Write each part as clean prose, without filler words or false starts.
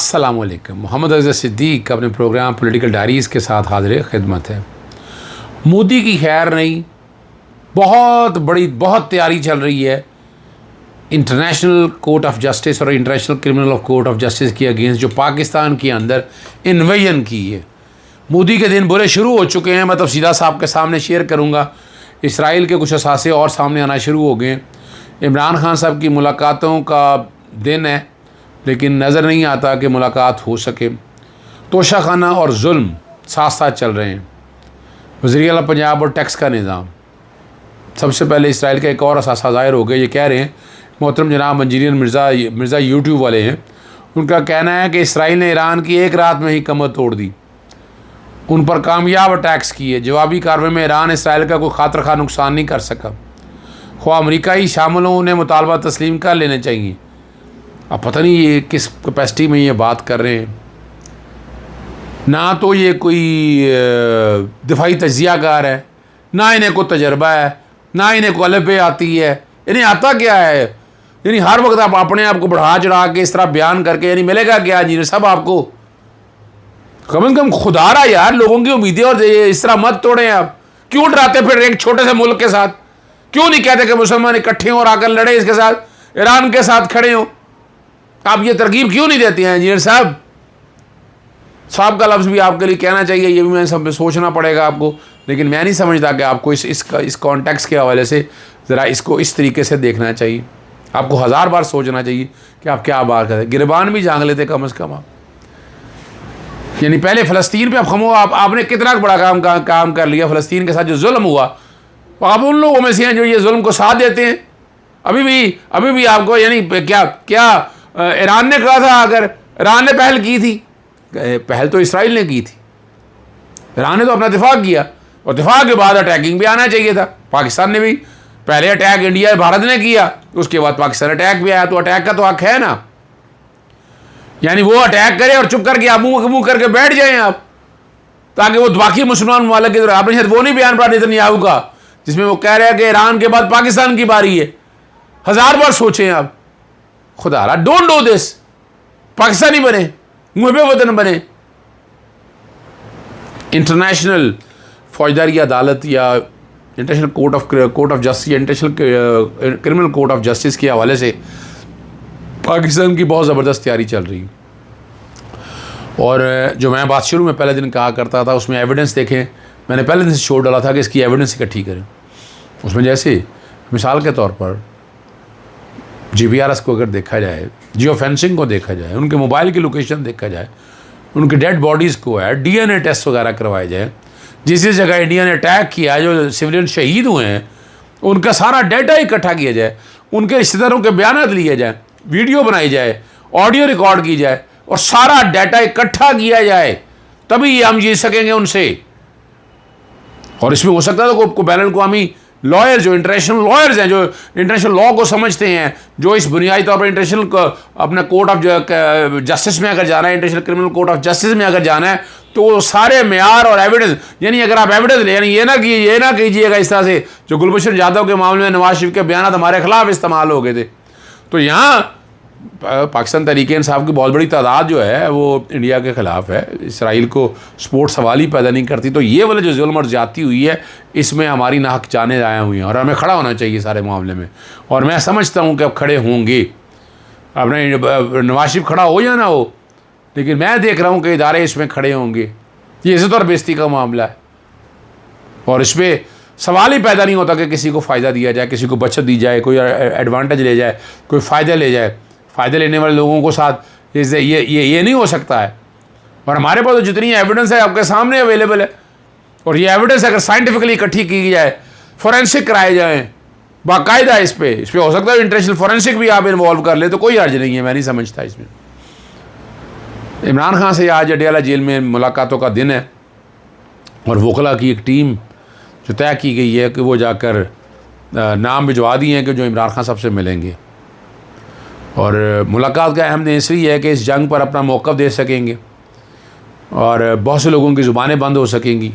अस्सलामुअलैकुम। मोहम्मद अज़हर सिद्दीक अपने programme political diaries के साथ हाज़िर खिदमत है। मोदी की खैर नहीं, बहुत तैयारी चल रही है इंटरनेशनल कोर्ट ऑफ जस्टिस और international criminal court of justice के अगेंस्ट जो पाकिस्तान के अंदर इन्वेजन की है। मोदी के दिन बुरे शुरू हो चुके हैं। मैं तफसीलात साहब के सामने शेयर करूँगा। इसराइल के कुछ असासे और सामने आना शुरू हो गए। इमरान खान साहब की मुलाकातों का दिन है, लेकिन नज़र नहीं आता कि मुलाकात हो सके। तोशाखाना और जुल्म साथ साथ चल रहे हैं। वज़ीर आला पंजाब और टैक्स का निज़ाम। सबसे पहले इसराइल का एक और असासा ज़ाहिर हो गया। ये कह रहे हैं, मोहतरम जनाब मंजीरियन मिर्ज़ा यूट्यूब वाले हैं, उनका कहना है कि इसराइल ने ईरान की एक रात में ही कमर तोड़ दी, उन पर कामयाब अटैक्स किए। जवाबी कार्रवाई में ईरान इसराइल का कोई खातर खा नुकसान नहीं कर सका। ख्वाह अमरीका ही शामिल हों, उन्हें मुतालबा तस्लीम कर लेने चाहिए। अब पता नहीं ये किस कैपेसिटी में ये बात कर रहे हैं। ना तो ये कोई दिफाई तजियाकार है, ना इन्हें कोई तजर्बा है, ना इन्हें को अलग पे आती है। इन्हें आता क्या है? यानी हर वक्त आप अपने आप को बढ़ा चढ़ा के इस तरह बयान करके यानी मिलेगा क्या इंजीनियर साहब आपको? कम से कम खुदारा यार, लोगों की उम्मीदें और इस तरह मत तोड़ें। आप क्यों डराते फिर एक छोटे से मुल्क के साथ? क्यों नहीं कहते कि मुसलमान इकट्ठे हों और आकर लड़े इसके साथ, ईरान के साथ खड़े हों? आप ये तरकीब क्यों नहीं देती हैं इंजीनियर साहब? साहब का लफ्ज़ भी आपके लिए कहना चाहिए, ये भी मैं सब सोचना पड़ेगा आपको। लेकिन मैं नहीं समझता कि आपको इस कॉन्टेक्स्ट के हवाले से ज़रा इसको इस तरीके से देखना चाहिए। आपको हज़ार बार सोचना चाहिए कि आप क्या बात करें। गिरबान भी जांग लेते कम अज़ कम आप। यानी पहले फ़लस्तीन पे आपने कितना बड़ा काम कर लिया। फ़लस्तीन के साथ जो जुल्म हुआ, आप उन लोगों में से हैं जो ये जुल्म को साथ देते हैं। अभी भी आपको यानी क्या ईरान ने कहा था, अगर ईरान ने पहल की थी, पहल तो इसराइल ने की थी। ईरान ने तो अपना दिफा किया और दिफा के बाद अटैकिंग भी आना चाहिए था। पाकिस्तान ने भी पहले अटैक इंडिया भारत ने किया, उसके बाद पाकिस्तान अटैक भी आया। तो अटैक का तो हक है ना। यानी वो अटैक करे और चुप करके आप मुंह करके बैठ जाएं आप, ताकि वो बाकी मुसलमान ममालिक की तरह। आपने शायद वो नहीं बयान पढ़ा नेतन्याहू का, जिसमें वो कह रहे हैं कि ईरान के बाद पाकिस्तान की बारी है। हज़ार बार सोचें आप। खुदा डोंट डू दिस। पाकिस्तानी बने, मुहब्बे वतन बने। इंटरनेशनल फौजदारी अदालत या इंटरनेशनल कोर्ट ऑफ जस्टिस या international criminal court of justice के हवाले से पाकिस्तान की बहुत ज़बरदस्त तैयारी चल रही है। और जो मैं बात शुरू में पहले दिन कहा करता था, उसमें एविडेंस देखें। मैंने पहले दिन से छोड़ डाला था कि इसकी एविडेंस इकट्ठी करें। उसमें जैसे मिसाल के तौर पर GPRS को अगर देखा जाए, जियो फेंसिंग को देखा जाए, उनके मोबाइल की लोकेशन देखा जाए, उनके डेड बॉडीज़ को है DNA टेस्ट वगैरह करवाए जाए। जिस जगह इंडिया ने अटैक किया, जो सिविलियन शहीद हुए हैं, उनका सारा डाटा इकट्ठा किया जाए, उनके रिश्तेदारों के बयान लिए जाए, वीडियो बनाई जाए, ऑडियो रिकॉर्ड की जाए और सारा डाटा इकट्ठा किया जाए, तभी ये हम जीत सकेंगे उनसे। और इसमें हो सकता है तो बैन अवी लॉयर जो इंटरनेशनल लॉयर्स हैं, जो इंटरनेशनल लॉ को समझते हैं, जो इस बुनियादी तौर पर इंटरनेशनल अपना कोर्ट ऑफ जस्टिस में अगर जाना है, international criminal court of justice में अगर जाना है, तो सारे मेयार और एविडेंस, यानी अगर आप एविडेंस ले, यानी ये ना कीजिएगा इस तरह से जो गुलभूषण यादव के मामले में नवाज शरीफ के बयान हमारे खिलाफ इस्तेमाल हो गए थे। तो यहाँ पाकिस्तान तहरीक इंसाफ की बहुत बड़ी तादाद जो है वो इंडिया के ख़िलाफ़ है। इसराइल को सपोर्ट सवाल ही पैदा नहीं करती। तो ये वाले जो जुल्म और ज़्यादती हुई है, इसमें हमारी नाहक जानें ज़ाया हुई हैं और हमें खड़ा होना चाहिए सारे मामले में। और मैं समझता हूँ कि अब खड़े होंगे। अपने नवाज शरीफ खड़ा हो या ना हो, लेकिन मैं देख रहा हूँ कि इदारे इसमें खड़े होंगे। ये इज़्ज़त और बेइज्जती का मामला है और इस पर सवाल ही पैदा नहीं होता कि किसी को फ़ायदा दिया जाए, किसी को बचत दी जाए, कोई एडवांटेज ले जाए, कोई फ़ायदा ले जाए। फ़ायदे लेने वाले लोगों को साथ ये नहीं हो सकता है। और हमारे पास तो जितनी एविडेंस है आपके सामने अवेलेबल है। और ये एविडेंस अगर साइंटिफिकली इकट्ठी की जाए, फोरेंसिक कराए जाएँ बाकायदा, इस पर हो सकता है इंटरनेशनल फोरेंसिक भी आप इन्वॉल्व कर ले, तो कोई अर्ज नहीं है। मैं नहीं समझता इसमें। इमरान खान से आज अडयाला जेल में मुलाकातों का दिन है और वकला की एक टीम जो तय की गई है कि वो जाकर नाम भिजवा दिए हैं कि जो इमरान खान साहब से मिलेंगे। और मुलाकात का अहम इसलिए है कि इस जंग पर अपना मौक़िफ़ दे सकेंगे और बहुत से लोगों की ज़ुबानें बंद हो सकेंगी।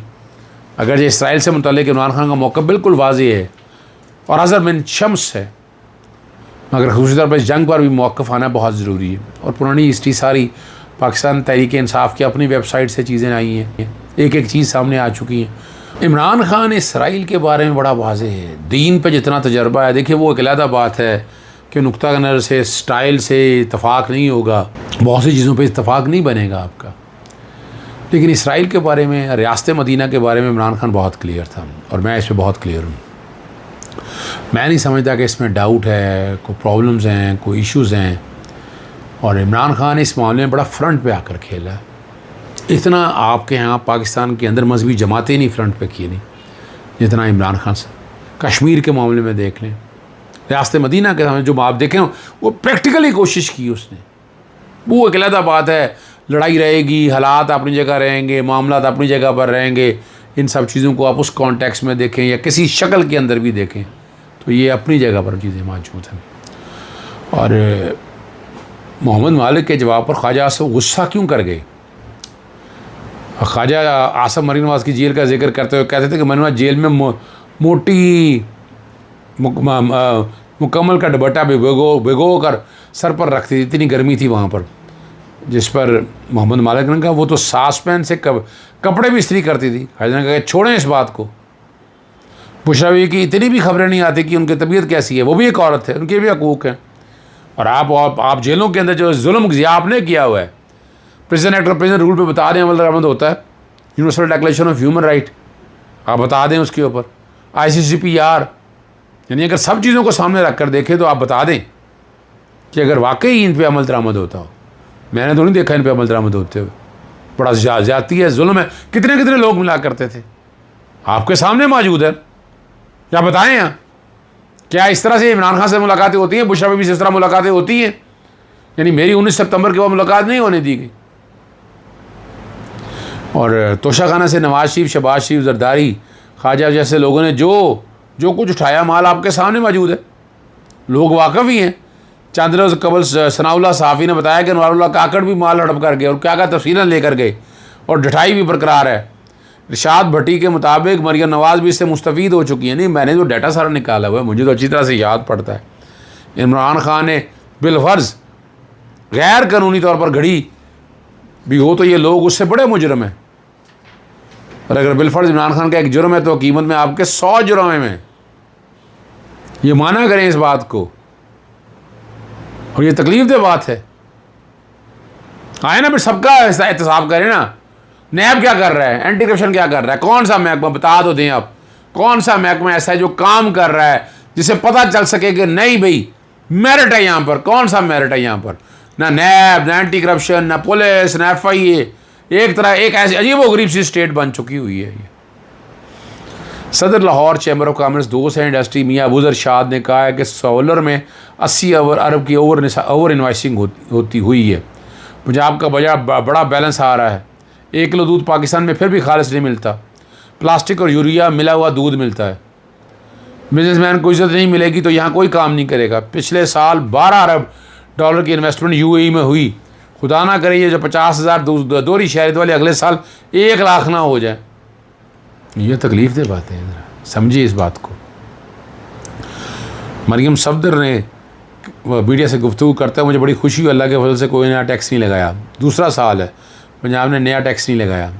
अगर ये इसराइल से मुतल्लिक़ इमरान खान का मौक़िफ़ बिल्कुल वाज़ेह है और हज़र मिन शम्स है, मगर ख़ुसूसी तौर पर इस जंग पर भी मौक़िफ़ आना बहुत ज़रूरी है। और पुरानी हिस्ट्री सारी पाकिस्तान तहरीक इंसाफ की अपनी वेबसाइट से चीज़ें आई हैं, एक एक चीज़ सामने आ चुकी हैं। इमरान खान इसराइल के बारे में बड़ा वाज़ेह है, दीन पे जितना तजर्बा है, देखिए वो एक अलहदा बात है कि नुक्ता नज़र से, स्टाइल से इत्तफाक नहीं होगा, बहुत सी चीज़ों पे इत्तफाक नहीं बनेगा आपका, लेकिन इसराइल के बारे में, रियासत मदीना के बारे में इमरान खान बहुत क्लियर था और मैं इस पर बहुत क्लियर हूँ। मैं नहीं समझता कि इसमें डाउट है, कोई प्रॉब्लम्स हैं, कोई इश्यूज़ हैं, और इमरान खान इस मामले में बड़ा फ्रंट पे आकर खेला है। इतना आपके यहाँ पाकिस्तान के अंदर मजहबी जमातें नहीं फ्रंट पे की नहीं जितना इमरान खान से। कश्मीर के मामले में देख लें, रियासत मदीना के सामने जो आप देखें वो प्रैक्टिकली कोशिश की उसने, वो एक अलग बात है, लड़ाई रहेगी, हालात अपनी जगह रहेंगे, मामला अपनी जगह पर रहेंगे, इन सब चीज़ों को आप उस कॉन्टेक्स्ट में देखें या किसी शक्ल के अंदर भी देखें तो ये अपनी जगह पर चीज़ें मौजूद हैं। और मोहम्मद मालिक के जवाब पर ख्वाजा आसिफ गुस्सा क्यों कर गए? ख्वाजा आसिफ मरीन नवाज़ की जेल का जिक्र करते हुए कहते थे कि मरीन नवाज़ जेल में मोटी मुकम्मल का दुपट्टा भिगो कर सर पर रखती थी, इतनी गर्मी थी वहाँ पर। जिस पर मोहम्मद मालिक ने कहा वो तो सासपैन से कपड़े भी इस्त्री करती थी। ख्वाजा ने कहा छोड़ें इस बात को, बुशरा बीवी की इतनी भी खबरें नहीं आती कि उनकी तबीयत कैसी है, वो भी एक औरत है, उनके भी हकूक़ हैं। और आप जेलों के अंदर जो जुल्म ज़िया आपने किया हुआ है, प्रिजन एक्ट और प्रिजन रूल पे बता दें अमल दरामद होता है, universal declaration of human right, आप बता दें उसके ऊपर, ICCPR, यानी अगर सब चीज़ों को सामने रख कर देखें तो आप बता दें कि अगर वाकई इन पर अमल दरामद होता हो। मैंने तो नहीं देखा इन पर अमल दरामद होते हुए, बड़ा ज़्यादती है, जुल्म है। कितने कितने लोग मिला करते थे, आपके सामने मौजूद है, क्या बताएं यहाँ? क्या इस तरह से इमरान खान से मुलाकातें होती हैं? बुशरा बीवी से इस तरह मुलाकातें होती हैं? यानी मेरी 19 सितंबर के बाद मुलाकात नहीं होने दी गई। और तोशाखाना से नवाज शरीफ, शहबाज शरीफ, जरदारी, ख्वाजा जैसे लोगों ने जो कुछ उठाया माल आपके सामने मौजूद है, लोग वाकफ़ ही हैं। चंद रोज़ कबल सनाउल्लाह सहाफ़ी ने बताया कि अनवारुल्लाह काकड़ भी माल हड़प कर गए और क्या तफसीलां लेकर गए, और ढठाई भी बरकरार है। इरशाद भट्टी के मुताबिक मरियम नवाज़ भी इससे मुस्तफ़ीद हो चुकी है। नहीं, मैंने तो डाटा सारा निकाला हुआ है, मुझे तो अच्छी तरह से याद पड़ता है। इमरान खान ने बिलफर्ज गैर कानूनी तौर पर घड़ी भी हो तो ये लोग उससे बड़े मुजरम हैं, और अगर बिलफर्ज इमरान खान का एक जुर्म है तो कीमत में आपके 100 जुर्म में, ये माना करें इस बात को। और ये तकलीफ दे बात है, आए ना, फिर सबका एहतसाब करें ना। नैब क्या कर रहा है, एंटी करप्शन क्या कर रहा है, कौन सा महकमा बता दो दें आप, कौन सा महकमा ऐसा है जो काम कर रहा है जिसे पता चल सके कि नहीं भाई मेरिट है यहाँ पर, कौन सा मेरिट है यहाँ पर? ना नैब, ना एंटी करप्शन, ना पुलिस, ना FIA, एक तरह एक ऐसी अजीब व गरीब सी स्टेट बन चुकी हुई है ये। सदर लाहौर चैम्बर ऑफ कॉमर्स दोस्त है इंडस्ट्री मियाँ अबूजर शाद ने कहा है कि सोलर में 80 अरब की ओवर इन्वाइसिंग होती हुई है। पंजाब का बड़ा बैलेंस आ रहा है। 1 किलो दूध पाकिस्तान में फिर भी खालिश नहीं मिलता, प्लास्टिक और यूरिया मिला हुआ दूध मिलता है। बिजनेसमैन को इज्जत नहीं मिलेगी तो यहाँ कोई काम नहीं करेगा। पिछले साल 12 अरब डॉलर की इन्वेस्टमेंट UAE में हुई, खुदा ना करे ये जो 50,000 दोहरी शहरियत वाले अगले साल 1 लाख ना हो जाए। ये तकलीफ दे बात है, समझिए इस बात को। मरियम सफदर ने मीडिया से गुफ्तगू करते हुए मुझे बड़ी खुशी हुई, अल्लाह के फजल से कोई नया टैक्स नहीं लगाया। दूसरा साल है पंजाब ने नया टैक्स नहीं लगाया।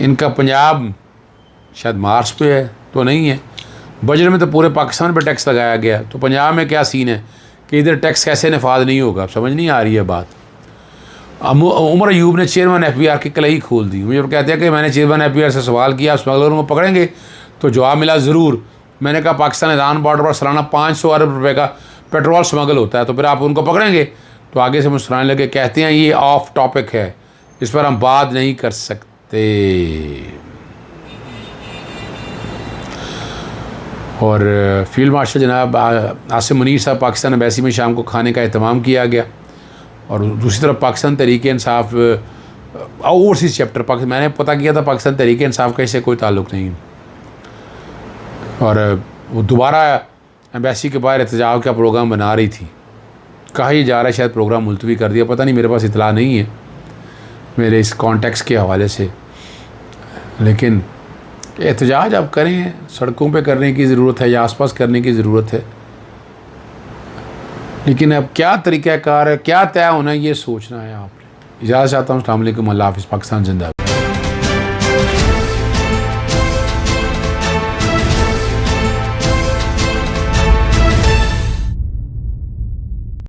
इनका पंजाब शायद मार्च पे है तो नहीं है, बजट में तो पूरे पाकिस्तान पे टैक्स लगाया गया, तो पंजाब में क्या सीन है कि इधर टैक्स कैसे नफाज नहीं होगा, समझ नहीं आ रही है बात। उमर अयूब ने चेयरमैन FBR की कलई खोल दी। मुझे कहते हैं कि मैंने चेयरमैन FBR से सवाल किया स्मगलरों को पकड़ेंगे, तो जवाब मिला ज़रूर। मैंने कहा पाकिस्तान ईरान बॉर्डर पर सालाना 500 अरब रुपये का पेट्रोल स्मगल होता है, तो फिर आप उनको पकड़ेंगे? तो आगे से मुस्कुराने लगे, कहते हैं ये ऑफ टॉपिक है, इस पर हम बात नहीं कर सकते। और फील्ड मार्शल जनाब आसिम मुनीर साहब पाकिस्तान एम्बेसी में शाम को खाने का एहतमाम किया गया। और दूसरी तरफ पाकिस्तान तहरीक इंसाफ ओवरसीज़ चैप्टर, मैंने पता किया था पाकिस्तान तहरीक इंसाफ का इससे कोई ताल्लुक़ नहीं, और वो दोबारा एम्बेसी के बाहर एहतजाज का प्रोग्राम बना रही थी। कहा ही जा रहा है शायद प्रोग्राम मुलतवी कर दिया, पता नहीं, मेरे पास इतला नहीं है मेरे इस कॉन्टेक्स्ट के हवाले से। लेकिन एहतजाज आप करें, सड़कों पे करने की ज़रूरत है या आसपास करने की ज़रूरत है, लेकिन अब क्या तरीक़ाकार है, क्या तय होना है, ये सोचना है आपने। इजाज़त चाहता हूँ। अस्सलाम वालेकुम, अल्लाह हाफ़िज़, पाकिस्तान जिंदाबाद।